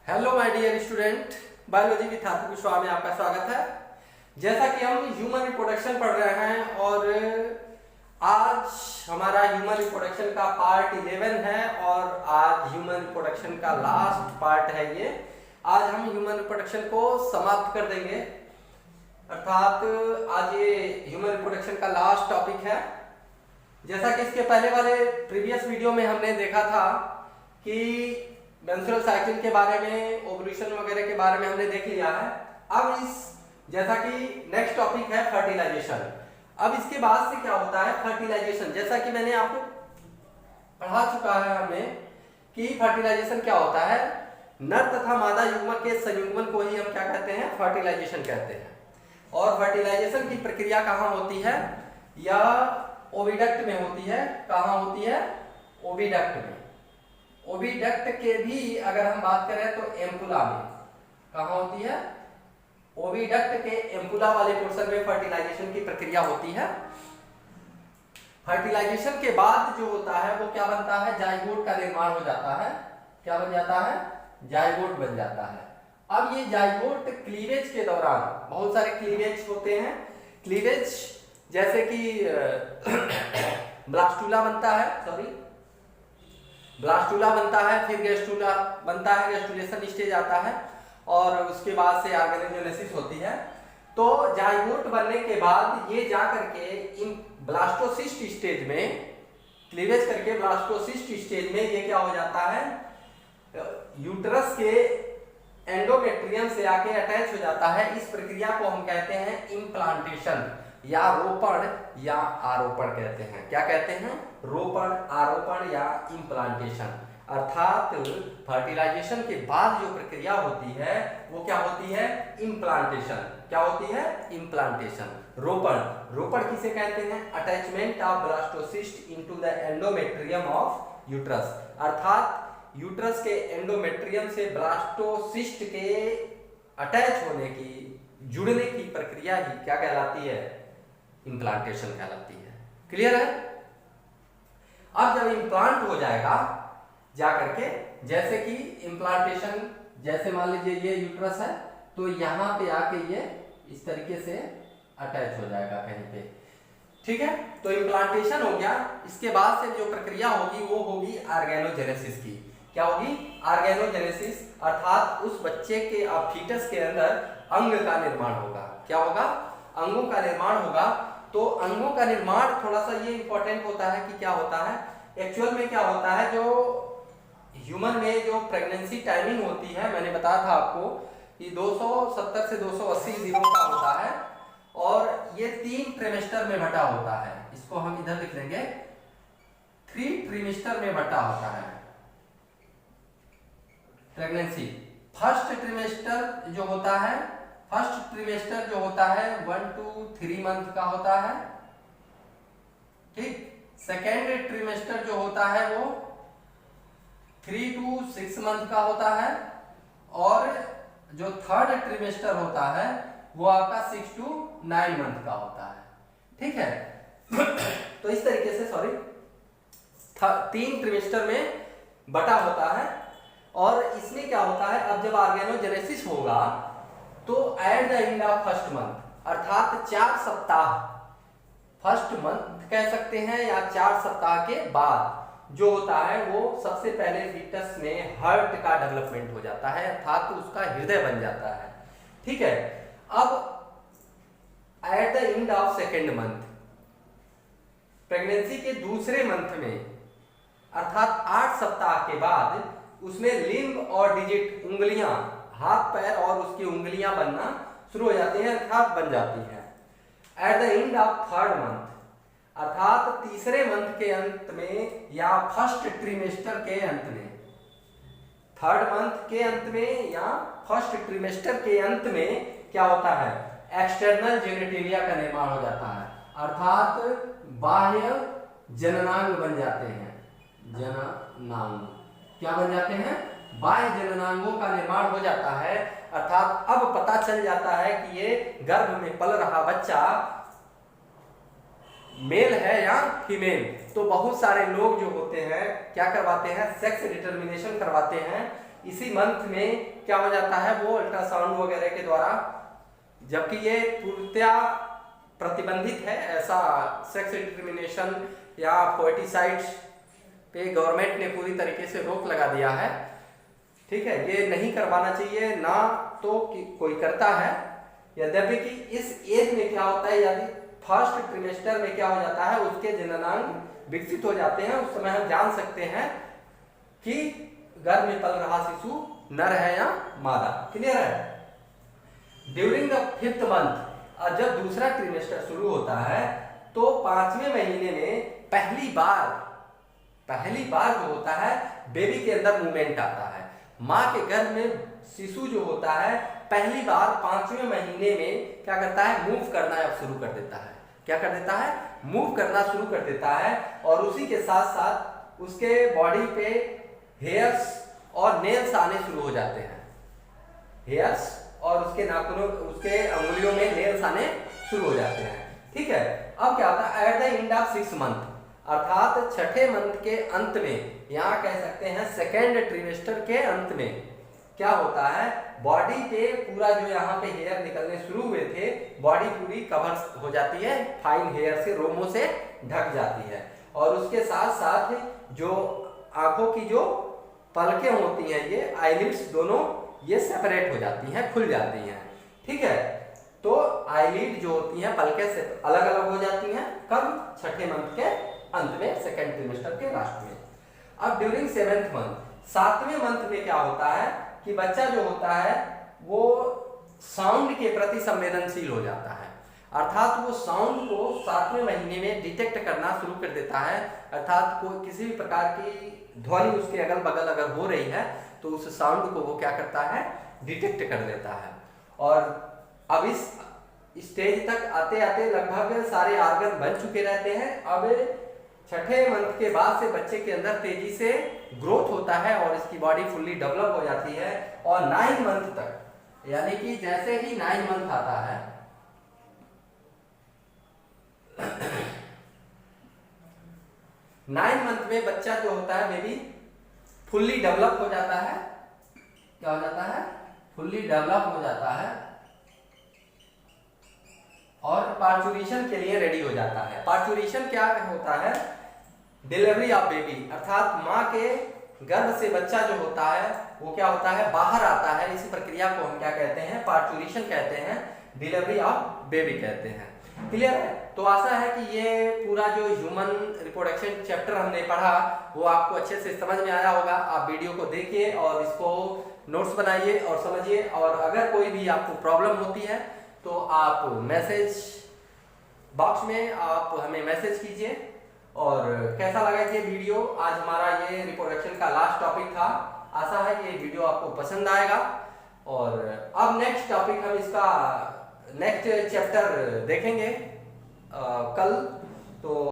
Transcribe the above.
Hello my dear student, biology की छात्र विश्वा में आपका स्वागत है। जैसा कि हम ह्यूमन रिप्रोडक्शन पढ़ रहे हैं और आज हमारा ह्यूमन रिप्रोडक्शन का पार्ट 11 है और आज ह्यूमन रिप्रोडक्शन का लास्ट पार्ट है। ये आज हम ह्यूमन रिप्रोडक्शन को समाप्त कर देंगे, अर्थात आज ये ह्यूमन रिप्रोडक्शन का लास्ट टॉपिक है। जैसा कि इसके पहले वाले प्रीवियस वीडियो में हमने देखा था कि मेंस्ट्रुअल साइकिल के बारे में, ओवुलेशन वगैरह के बारे में हमने देख लिया है। अब जैसा कि नेक्स्ट टॉपिक है फर्टिलाइजेशन। अब इसके बाद से क्या होता है फर्टिलाइजेशन, जैसा कि मैंने आपको पढ़ा चुका है हमें कि फर्टिलाइजेशन क्या होता है। नर तथा मादा युग्मक के संयुग्मन को ही हम क्या कहते हैं, फर्टिलाइजेशन कहते हैं। और फर्टिलाइजेशन की प्रक्रिया कहाँ होती है, या ओविडक्ट में होती है। कहाँ होती है, ओविडक्ट में। ओविडक्ट के भी अगर हम बात करें तो एम्पुला में। कहाँ होती है, ओविडक्ट के एम्पुला वाले पोर्शन में फर्टिलाइजेशन की प्रक्रिया होती है। फर्टिलाइजेशन के बाद जो होता है वो क्या बनता है, जाइगोट का निर्माण हो जाता है। क्या बन जाता है, जाइगोट बन जाता है। अब ये जाइगोट क्लीवेज के दौरान बहुत सारे क्लीवेज होते हैं। क्लीवेज जैसे कि ब्लास्टुला बनता है, ब्लास्टुला बनता है, फिर गेस्टुला बनता है, गेस्टुलेशन स्टेज आता है और उसके बाद से ऑर्गेनोजेनेसिस होती है। तो जाइगोट बनने के बाद ये जा करके इन ब्लास्टोसिस्ट स्टेज में, क्लीवेज करके ब्लास्टोसिस्ट स्टेज में ये क्या हो जाता है, यूट्रस के एंडोमेट्रियम से आके अटैच हो जाता है। इस प्रक्रिया को हम कहते हैं इम्प्लांटेशन या रोपण या आरोपण कहते हैं। क्या कहते हैं, रोपण, आरोपण या इम्प्लांटेशन। अर्थात फर्टिलाइजेशन के बाद जो प्रक्रिया होती है वो क्या होती है, इम्प्लांटेशन। क्या होती है, इम्प्लांटेशन। रोपण, रोपण किसे कहते हैं, attachment of blastocyst into the endometrium of uterus. अर्थात यूट्रस के एंडोमेट्रियम से ब्लास्टोसिस्ट के अटैच होने की, जुड़ने की प्रक्रिया ही क्या कहलाती है, इम्प्लांटेशन कहलाती है। क्लियर है। अब जब इम्प्लांट हो जाएगा जाकर के, जैसे कि इम्प्लांटेशन, जैसे मान लीजिए ये यूट्रस है तो यहाँ पे आके ये इस तरीके से अटैच हो जाएगा कहीं पे। ठीक है, तो इम्प्लांटेशन हो गया। इसके बाद से जो प्रक्रिया होगी वो होगी ऑर्गेनोजेनेसिस की। क्या होगी, ऑर्गेनोजेनेसिस। अर्थात उस बच्चे के फीटस के अंदर अंग का निर्माण होगा। क्या होगा, अंगों का निर्माण होगा। तो अंगों का निर्माण थोड़ा सा ये इंपॉर्टेंट होता है कि क्या होता है एक्चुअल में, क्या होता है, जो ह्यूमन में जो प्रेगनेंसी टाइमिंग होती है, मैंने बताया था आपको कि 270 से 280 दिनों का होता है और ये 3 ट्रिमेस्टर में बटा होता है। इसको हम इधर लिख लेंगे, 3 ट्रिमेस्टर में बटा होता है प्रेगनेंसी। फर्स्ट ट्रिमेस्टर जो होता है, फर्स्ट ट्रिमेस्टर जो होता है 1 to 3 मंथ का होता है। ठीक, सेकेंड ट्रिमेस्टर जो होता है वो 3 to 6 मंथ का होता है और जो थर्ड ट्रिमेस्टर होता है वो आपका 6 to 9 मंथ का होता है। ठीक है तो इस तरीके से 3 ट्रिमेस्टर में बटा होता है। और इसमें क्या होता है, अब जब ऑर्गेनोजेनेसिस होगा तो at the end of first month, अर्थात 4 सप्ताह, फर्स्ट मंथ कह सकते हैं या 4 सप्ताह के बाद जो होता है वो सबसे पहले फीटस में हार्ट का डेवलपमेंट हो जाता है, अर्थात तो उसका हृदय बन जाता है। ठीक है, अब at the end of second month, pregnancy के दूसरे मंथ में, अर्थात 8 सप्ताह के बाद उसमें लिम्ब और डिजिट, उंगलियां, हाथ पैर और उसकी उंगलियां बनना शुरू हो जाती हैं, अर्थात बन जाती हैं। At the end of third month, अर्थात तीसरे मंथ के अंत में या फर्स्ट ट्रिमेस्टर के अंत में, थर्ड मंथ के अंत में या फर्स्ट ट्रिमेस्टर के अंत में क्या होता है, एक्सटर्नल जेनिटेलिया का निर्माण हो जाता है, अर्थात बाह्य जननांग बन जाते हैं। जननांग क्या बन जाते हैं, बाह्य जननांगों का निर्माण हो जाता है। अर्थात अब पता चल जाता है कि ये गर्भ में पल रहा बच्चा मेल है या फीमेल। तो बहुत सारे लोग जो होते हैं क्या करवाते हैं, सेक्स डिटर्मिनेशन करवाते हैं, इसी मंथ में क्या हो जाता है, वो अल्ट्रासाउंड वगैरह के द्वारा, जबकि ये पूर्णतया प्रतिबंधित है, ऐसा सेक्स डिटर्मिनेशन या फर्टिसाइड्स पे गवर्नमेंट ने पूरी तरीके से रोक लगा दिया है। ठीक है, ये नहीं करवाना चाहिए, ना तो कोई करता है। यद्यपि कि इस एज में क्या होता है, यदि फर्स्ट ट्रिमेस्टर में क्या हो जाता है, उसके जननांग विकसित हो जाते हैं, उस समय हम जान सकते हैं कि गर्भ में पल रहा शिशु नर है या मादा। क्लियर है। ड्यूरिंग द 5th मंथ, और जब दूसरा ट्रिमेस्टर शुरू होता है तो 5वें महीने में पहली बार जो होता है बेबी के अंदर मूवमेंट आता है। माँ के गर्भ में शिशु जो होता है पहली बार 5वें महीने में क्या करता है, मूव करना शुरू कर देता है। क्या कर देता है, मूव करना शुरू कर देता है। और उसी के साथ साथ उसके बॉडी पे हेयर्स और नेल्स आने शुरू हो जाते हैं। हेयर्स और उसके नाखूनों, उसके अंगुलियों में नेल्स आने शुरू हो जाते हैं। ठीक है। अब क्या होता है, at the end of 6th month, अर्थात 6ठे मंथ के अंत में, यहाँ कह सकते हैं सेकेंड ट्रिमेस्टर के अंत में क्या होता है, बॉडी पे पूरा जो यहाँ पे हेयर निकलने शुरू हुए थे, बॉडी पूरी कवर हो जाती है, फाइन हेयर से, रोमों से ढक जाती है। और उसके साथ साथ जो आंखों की जो पलकें होती हैं, ये आईलिड्स दोनों ये सेपरेट हो जाती हैं, खुल जाती हैं। ठीक है। तो आईलिड जो होती हैं पलकें से अलग अलग हो जाती हैं, कब, 6ठे मंथ के अंत में, सेकेंड ट्रिमेस्टर के लास्ट में। अब ड्यूरिंग 7th मंथ, 7वें मंथ में क्या होता है कि बच्चा जो होता है वो साउंड के प्रति संवेदनशील हो जाता है। अर्थात वो साउंड को 7वें महीने में डिटेक्ट करना शुरू कर देता है। अर्थात कोई किसी भी प्रकार की ध्वनि उसके अगल बगल अगर हो रही है तो उस साउंड को वो क्या करता है, डिटेक्ट कर लेता है। और अब इस स्टेज तक आते आते लगभग सारे ऑर्गन बन चुके रहते हैं। अब 6ठे मंथ के बाद से बच्चे के अंदर तेजी से ग्रोथ होता है और इसकी बॉडी फुल्ली डेवलप हो जाती है। और 9 मंथ तक, यानी कि जैसे ही 9 मंथ आता है, 9 मंथ में बच्चा जो होता है बेबी फुल्ली डेवलप हो जाता है। क्या हो जाता है, फुल्ली डेवलप हो जाता है और पार्चुरेशन के लिए रेडी हो जाता है। पार्चुरेशन क्या होता है, डिलीवरी ऑफ बेबी, अर्थात माँ के गर्भ से बच्चा जो होता है वो क्या होता है, बाहर आता है। इसी प्रक्रिया को हम क्या कहते हैं, पार्चुरेशन कहते हैं, डिलीवरी ऑफ बेबी कहते हैं। क्लियर है। तो आशा है कि ये पूरा जो ह्यूमन रिप्रोडक्शन चैप्टर हमने पढ़ा वो आपको अच्छे से समझ में आया होगा। आप वीडियो को देखिए और इसको नोट्स बनाइए और समझिए। और अगर कोई भी आपको प्रॉब्लम होती है तो आप मैसेज बॉक्स में आप हमें मैसेज कीजिए। और कैसा लगा ये वीडियो, आज हमारा ये रिप्रोडक्शन का लास्ट टॉपिक था। आशा है ये वीडियो आपको पसंद आएगा। और अब नेक्स्ट टॉपिक हम इसका नेक्स्ट चैप्टर देखेंगे कल। तो